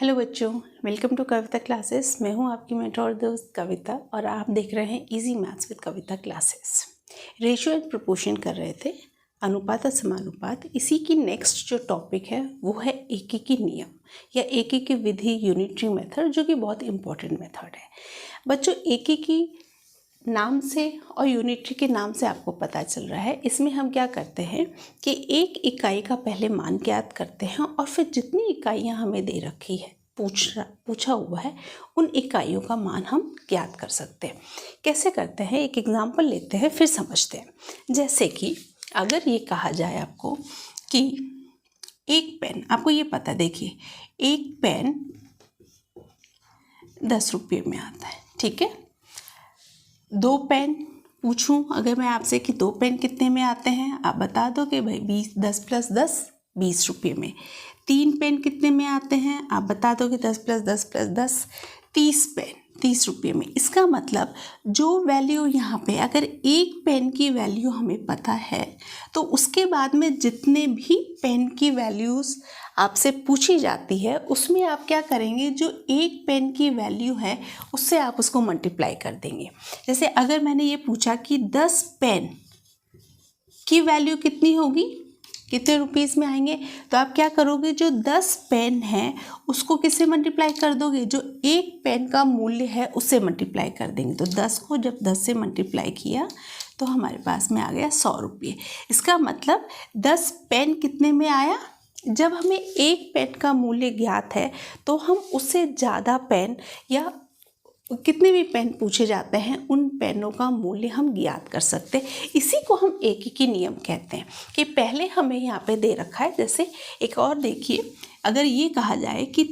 Hello बच्चों, welcome to Kavita classes. मैं हूं आपकी मेंटोर दोस्त कविता और आप देख रहे हैं easy maths with Kavita classes. Ratio and proportion कर रहे थे, अनुपात और समानुपात। इसी की नेक्स्ट जो टॉपिक है वो है एकीकी नियम या एकीकी विधि, यूनिटरी मेथड, जो कि बहुत इंपॉर्टेंट मेथड है। बच्चों, एकीकी नाम से और यूनिटरी के नाम से आपको पता चल रहा है, इसमें हम क्या करते हैं कि एक इकाई का पहले मान ज्ञात करते हैं और फिर जितनी इकाइयां हमें दे रखी है, पूछा हुआ है, उन इकाइयों का मान हम ज्ञात कर सकते हैं। कैसे करते हैं, एक एग्जाम्पल लेते हैं फिर समझते हैं। जैसे कि अगर ये कहा जाए आपको कि एक पेन, आपको ये पता, देखिए एक पेन 10 रुपये में आता है, ठीक है। 2 पेन पूछूं अगर मैं आपसे कि 2 पेन कितने में आते हैं, आप बता दो कि भाई 10 + 10 20 रुपये में। 3 पेन कितने में आते हैं, आप बता दो कि 10 + 10 + 10 30 पेन 30 रुपये में। इसका मतलब जो वैल्यू यहाँ पे, अगर एक पेन की वैल्यू हमें पता है तो उसके बाद में जितने भी पेन की वैल्यूज़ आपसे पूछी जाती है उसमें आप क्या करेंगे, जो एक पेन की वैल्यू है उससे आप उसको मल्टीप्लाई कर देंगे। जैसे अगर मैंने ये पूछा कि 10 पेन की वैल्यू कितनी होगी, कितने रुपीज़ में आएंगे, तो आप क्या करोगे, जो 10 पेन है उसको किससे मल्टीप्लाई कर दोगे, जो एक पेन का मूल्य है उससे मल्टीप्लाई कर देंगे। तो 10 को जब 10 से मल्टीप्लाई किया तो हमारे पास में आ गया 100 रुपये। इसका मतलब 10 पेन कितने में आया, जब हमें एक पेन का मूल्य ज्ञात है तो हम उससे ज़्यादा पेन या कितने भी पेन पूछे जाते हैं उन पेनों का मूल्य हम ज्ञात कर सकते हैं। इसी को हम एकीकी नियम कहते हैं कि पहले हमें यहाँ पे दे रखा है। जैसे एक और देखिए, अगर ये कहा जाए कि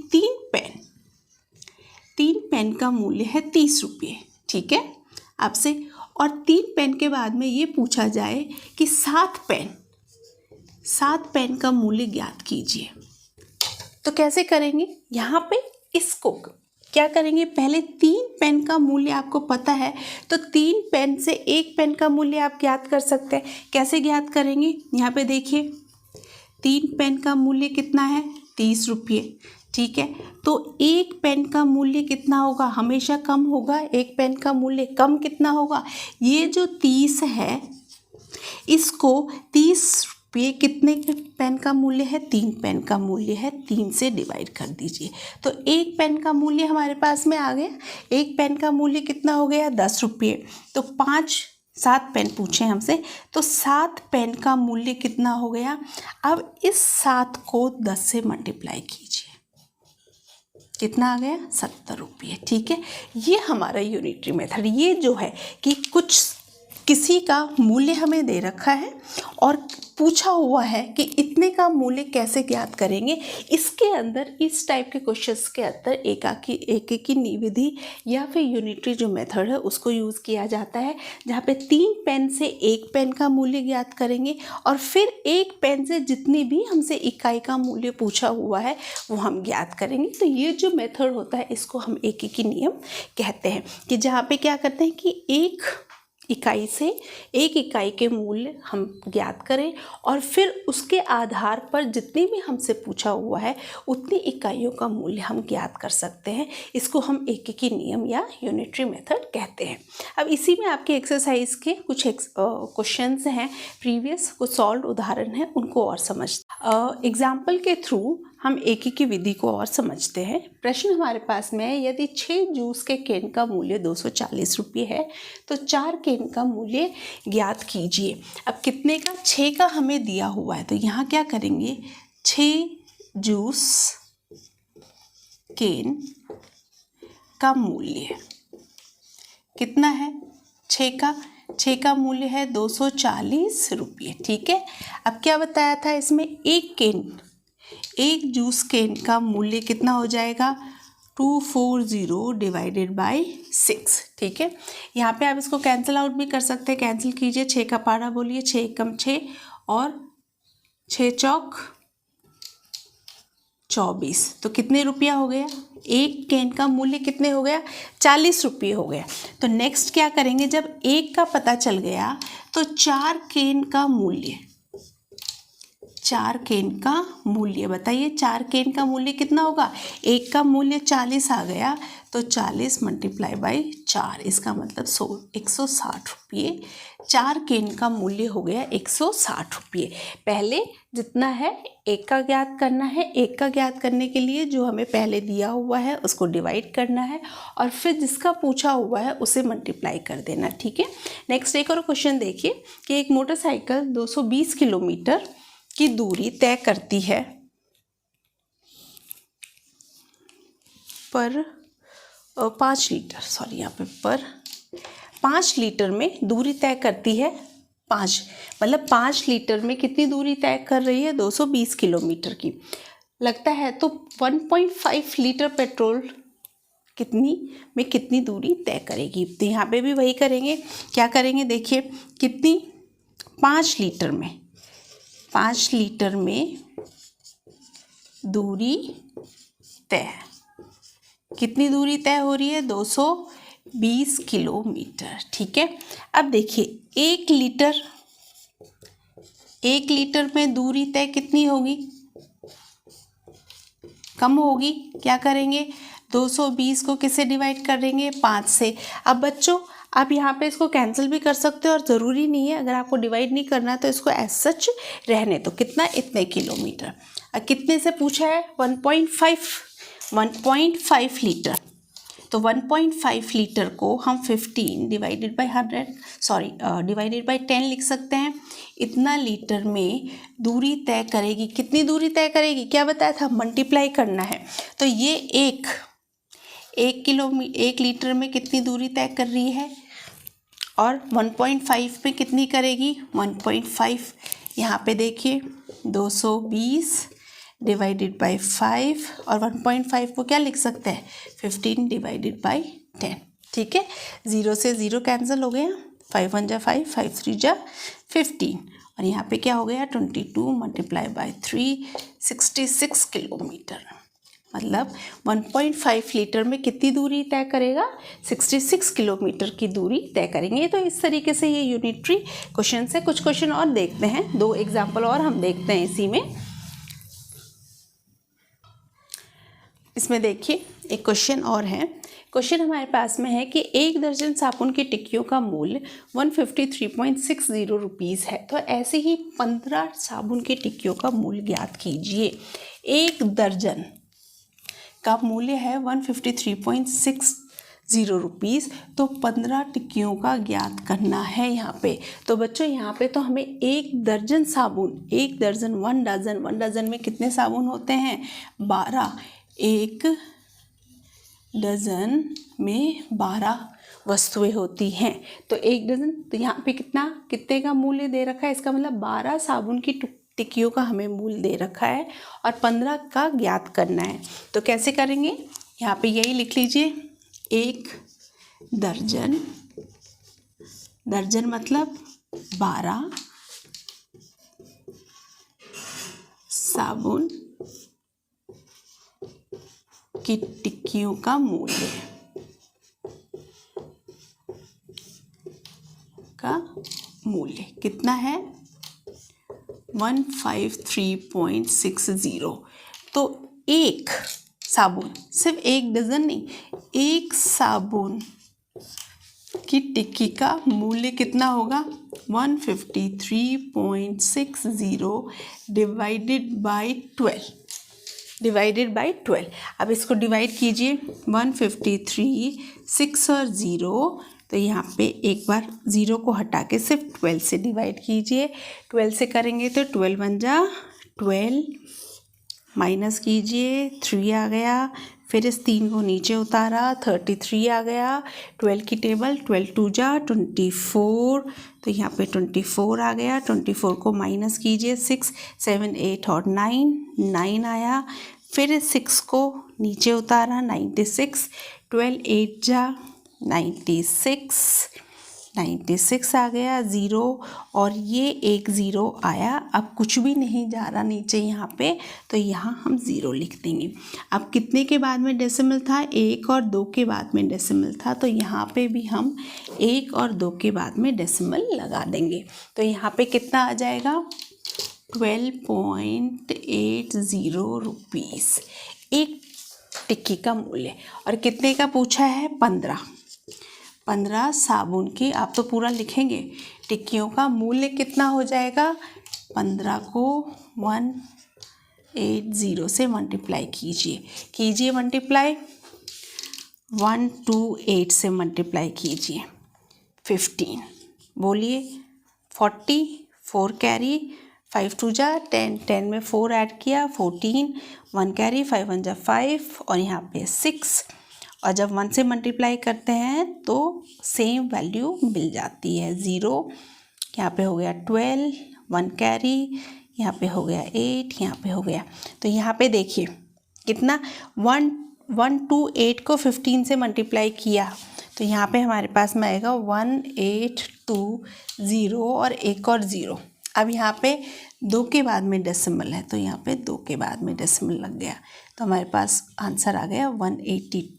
3 पेन का मूल्य है 30 रुपये, ठीक है आपसे, और 3 पेन के बाद में ये पूछा जाए कि 7 पेन का मूल्य ज्ञात कीजिए, तो कैसे करेंगे, यहाँ पे इसको क्या करेंगे, पहले 3 पेन का मूल्य आपको पता है तो 3 पेन से एक पेन का मूल्य आप ज्ञात कर सकते हैं। कैसे ज्ञात करेंगे, यहाँ पे देखिए 3 पेन का मूल्य कितना है, 30 रुपये, ठीक है। तो एक पेन का मूल्य कितना होगा, हमेशा कम होगा, एक पेन का मूल्य कम कितना होगा, ये जो 30 है इसको 30 रुपये कितने पेन का मूल्य है, 3 पेन का मूल्य है, 3 से डिवाइड कर दीजिए। तो एक पेन का मूल्य हमारे पास में आ गया, एक पेन का मूल्य कितना हो गया, 10 रुपये। तो 7 पेन पूछे हमसे, तो 7 पेन का मूल्य कितना हो गया। अब इस 7 को 10 से मल्टीप्लाई कीजिए, कितना आ गया, 70 रुपये, ठीक है। ये हमारा यूनिटरी मेथड, ये जो है कि किसी का मूल्य हमें दे रखा है और पूछा हुआ है कि इतने का मूल्य कैसे ज्ञात करेंगे। इसके अंदर, इस टाइप के क्वेश्चंस के अंदर एकीकी विधि या फिर यूनिटरी जो मेथड है उसको यूज़ किया जाता है, जहाँ पे 3 पेन से एक पेन का मूल्य ज्ञात करेंगे और फिर एक पेन से जितनी भी हमसे इकाई का मूल्य पूछा हुआ है वो हम ज्ञात करेंगे। तो ये जो मेथड होता है इसको हम एकीकी नियम कहते हैं, कि जहाँ पे क्या करते हैं कि एक इकाई से एक इकाई के मूल्य हम ज्ञात करें और फिर उसके आधार पर जितनी भी हमसे पूछा हुआ है उतनी इकाइयों का मूल्य हम ज्ञात कर सकते हैं। इसको हम एकीकी नियम या यूनिटरी मेथड कहते हैं। अब इसी में आपके एक्सरसाइज के कुछ क्वेश्चंस हैं प्रीवियस, कुछ सॉल्व उदाहरण हैं, उनको और समझते एग्जाम्पल के थ्रू हम एकीकी विधि को और समझते हैं। प्रश्न हमारे पास में है, यदि 6 जूस के कैन का मूल्य 240 रुपये है तो 4 कैन का मूल्य ज्ञात कीजिए। अब कितने का, 6 का हमें दिया हुआ है, तो यहाँ क्या करेंगे, 6 जूस कैन का मूल्य कितना है, 6 का मूल्य है 240 रुपये, ठीक है। अब क्या बताया था इसमें, एक जूस कैन का मूल्य कितना हो जाएगा, 240 डिवाइडेड बाय 6, ठीक है। यहाँ पे आप इसको कैंसिल आउट भी कर सकते हैं, कैंसिल कीजिए, 6 का पारा बोलिए, 6 एकम 6 और 6 चौक 24, तो कितने रुपया हो गया, एक कैन का मूल्य कितने हो गया, 40 रुपये हो गया। तो नेक्स्ट क्या करेंगे, जब एक का पता चल गया तो 4 कैन का मूल्य 4 केन का मूल्य। बताइए 4 केन का मूल्य कितना होगा? 1 का मूल्य 40 आ गया, तो 40 × 4, इसका मतलब 160 रुपये। 4 केन का मूल्य हो गया 160 रुपये। पहले जितना है 1 का ज्ञात करना है। 1 का ज्ञात करने के लिए जो हमें पहले दिया हुआ है उसको डिवाइड करना है और फिर जिसका पूछा हुआ है उसे मल्टीप्लाई कर देना। ठीक है। नेक्स्ट एक और क्वेश्चन देखिए कि एक मोटरसाइकिल 220 किलोमीटर की दूरी तय करती है पर 5 लीटर, सॉरी यहाँ पे पर 5 लीटर में दूरी तय करती है 5, मतलब 5 लीटर में कितनी दूरी तय कर रही है? 220 किलोमीटर की लगता है। तो 1.5 लीटर पेट्रोल कितनी दूरी तय करेगी? तो यहाँ पे भी वही करेंगे। क्या करेंगे देखिए, कितनी? 5 लीटर में दूरी तय, कितनी दूरी तय हो रही है? 220 किलोमीटर। ठीक है। अब देखिए 1 लीटर में दूरी तय कितनी होगी? कम होगी। क्या करेंगे? 220 को किससे डिवाइड करेंगे? 5 से। अब बच्चों आप यहाँ पे इसको कैंसिल भी कर सकते हो और ज़रूरी नहीं है, अगर आपको डिवाइड नहीं करना है तो इसको एज सच रहने दो। कितना? इतने किलोमीटर। अब कितने से पूछा है? 1.5 लीटर। तो 1.5 लीटर को हम 15 डिवाइडेड बाई 10 लिख सकते हैं। इतना लीटर में दूरी तय करेगी। कितनी दूरी तय करेगी? क्या बताया था? मल्टीप्लाई करना है। तो ये 1 लीटर में कितनी दूरी तय कर रही है और 1.5 में कितनी करेगी? 1.5। यहाँ पे देखिए 220 डिवाइडेड बाई 5 और 1.5 को क्या लिख सकते हैं? 15 डिवाइडेड बाई 10। ठीक है। 0 से 0 कैंसिल हो गया। 5 1 जा 5, 5 3 जा 15 और यहाँ पे क्या हो गया? 22 × 3, 66 किलोमीटर। मतलब 1.5 लीटर में कितनी दूरी तय करेगा? 66 किलोमीटर की दूरी तय करेंगे। तो इस तरीके से ये यूनिटरी क्वेश्चन से कुछ क्वेश्चन और देखते हैं। 2 एग्जाम्पल और हम देखते हैं इसी में। इसमें देखिए एक क्वेश्चन और है। क्वेश्चन हमारे पास में है कि 1 दर्जन साबुन की टिक्कियों का मूल्य 153.60 रुपीज़ है। तो ऐसे ही 15 साबुन की टिक्कियों का मूल्य ज्ञात कीजिए। 1 दर्जन का मूल्य है 153.60 रुपीज़। तो 15 टिक्कियों का ज्ञात करना है यहाँ पे। तो बच्चों यहाँ पे तो हमें 1 दर्जन साबुन, 1 दर्जन 1 डजन में कितने साबुन होते हैं? 12। 1 डजन में 12 वस्तुएं होती हैं। तो 1 डजन, तो यहाँ पे कितने का मूल्य दे रखा है? इसका मतलब 12 साबुन की टिक्कियों का हमें मूल्य दे रखा है और 15 का ज्ञात करना है। तो कैसे करेंगे? यहाँ पे यही लिख लीजिए, 1 दर्जन मतलब 12 साबुन की टिक्कियों का मूल्य कितना है? 153.60। तो 1 साबुन, सिर्फ 1 डजन नहीं, 1 साबुन की टिक्की का मूल्य कितना होगा? 153.60 डिवाइडेड बाई 12। अब इसको डिवाइड कीजिए। 153, 6 और 0, तो यहाँ पे एक बार 0 को हटा के सिर्फ 12 से डिवाइड कीजिए। 12 से करेंगे तो 12 1 जा 12, माइनस कीजिए 3 आ गया, फिर इस 3 को नीचे उतारा 33 आ गया। 12 की टेबल 12 2 जा 24, तो यहाँ पे 24 आ गया। 24 को माइनस कीजिए 6 7 8 और 9 आया। फिर इस 6 को नीचे उतारा 96, 12 8 जा 96 आ गया। 0 और ये एक 0 आया। अब कुछ भी नहीं जा रहा नीचे यहाँ पे, तो यहाँ हम 0 लिख देंगे। अब कितने के बाद में डेसिमल था? 1 और 2 के बाद में डेसिमल था, तो यहाँ पे भी हम 1 और 2 के बाद में डेसिमल लगा देंगे। तो यहाँ पे कितना आ जाएगा? 12.80 रुपीज़ एक टिक्की का मूल्य। और कितने का पूछा है? 15 साबुन की, आप तो पूरा लिखेंगे, टिक्कियों का मूल्य कितना हो जाएगा? 15 को 180 से मल्टीप्लाई कीजिए मल्टीप्लाई, 128 से मल्टीप्लाई कीजिए, 15 बोलिए, 40, 4 कैरी, 5 2 जा 10, 10 में 4 ऐड किया 14, 1 कैरी, 5 1 जा 5 और यहाँ पे 6। और जब 1 से मल्टीप्लाई करते हैं तो सेम वैल्यू मिल जाती है। 0 यहाँ पे हो गया 12, 1 कैरी, यहाँ पे हो गया 8, यहाँ पे हो गया, तो यहाँ पे देखिए कितना 128 को 15 से मल्टीप्लाई किया तो यहाँ पे हमारे पास में आएगा 1820 और एक और 0। अब यहाँ पे 2 के बाद में डेसिमल है तो यहाँ पे 2 के बाद में डेसिमल लग गया, तो हमारे पास आंसर आ गया 182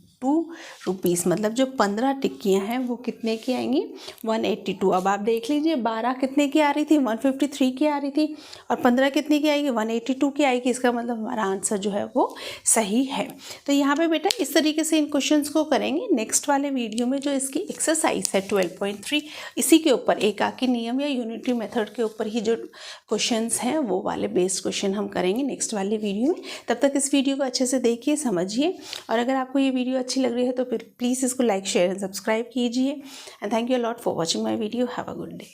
रुपीज़। मतलब जो 15 टिक्कियाँ हैं वो कितने की आएंगी? 182। अब आप देख लीजिए 12 कितने की आ रही थी? 153 की आ रही थी, और 15 कितने की आएगी? 182 की आएगी। इसका मतलब हमारा आंसर जो है वो सही है। तो यहाँ पे बेटा इस तरीके से इन क्वेश्चंस को करेंगे। नेक्स्ट वाले वीडियो में जो इसकी एक्सरसाइज है 12.3, इसी के ऊपर एकाकी नियम या यूनिटरी मेथड के ऊपर ही जो क्वेश्चंस हैं वो वाले बेस्ड क्वेश्चन हम करेंगे नेक्स्ट वाले वीडियो में। तब तक इस वीडियो को अच्छे से देखिए, समझिए, और अगर आपको ये वीडियो अच्छी लग रही है तो फिर प्लीज़ इसको लाइक शेयर एंड सब्सक्राइब कीजिए। And thank you a lot for watching my video. Have a good day.